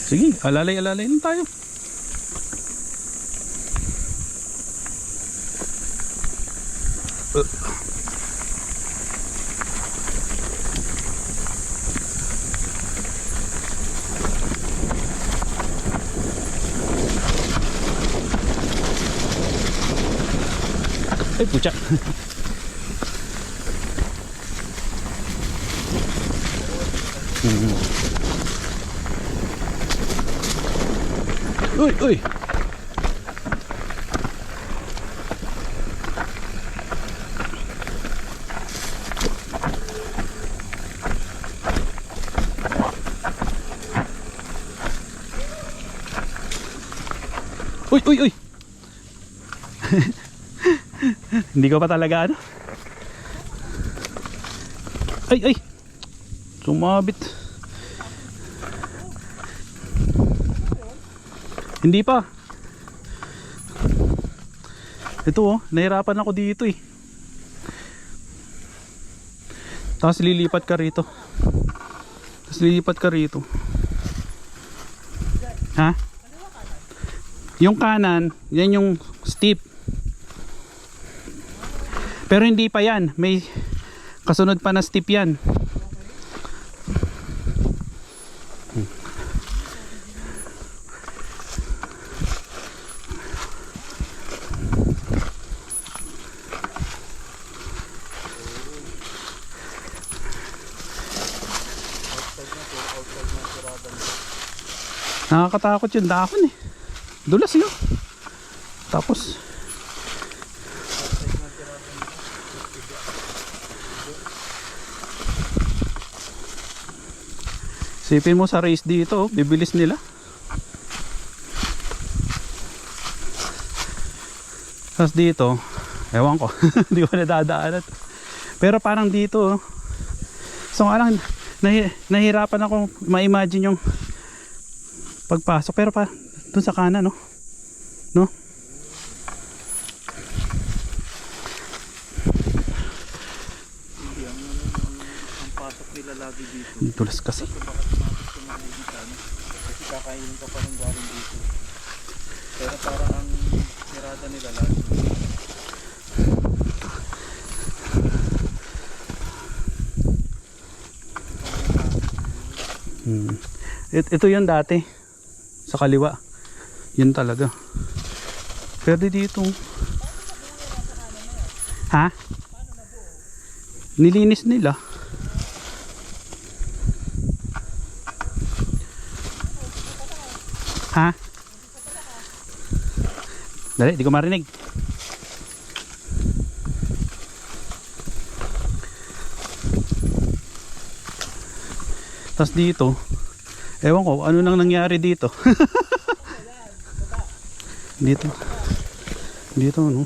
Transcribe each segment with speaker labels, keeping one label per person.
Speaker 1: Sige, alalay-alalay lang tayo. Ay, pucha. Uy, uy. Uy, uy, uy. Hindi ko pa talaga ano. Ay, ay. Sumabit. Hindi pa. Ito oh, nahirapan ako dito eh. Tapos lilipat ka rito. Ha? Yung kanan, yan yung steep. Pero hindi pa yan. May kasunod pa na steep yan. Nakakatakot yung dahon eh. Dulas yun. Tapos sipin mo sa race dito, bibilis nila. Tapos dito, ewan ko, hindi ko nadadaanan. Pero parang dito, so nga lang, nahirapan ako ma-imagine yung pagpasok. Pero pa, dun sa kanan, no? No?
Speaker 2: Ang pasok nila lagi dito.
Speaker 1: Tulas kasi.
Speaker 2: Kasi kakainin ka pa ng galing dito. Pero parang ang tirada nila lagi.
Speaker 1: Ito yun dati. Sa kaliwa. Yun talaga. Pero dito. Ha? Nilinis nila. Ha? Dali, di ko marinig. Tapos dito, ewan ko, ano nang nangyari dito. Dito. Dito, no?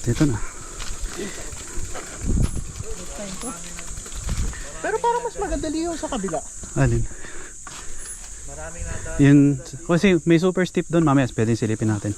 Speaker 1: Dito na.
Speaker 2: Pero parang mas magadali yung sa kabila.
Speaker 1: Alin?
Speaker 2: Maraming nata.
Speaker 1: Yun, kasi may super steep doon, mamaya pwedeng silipin natin.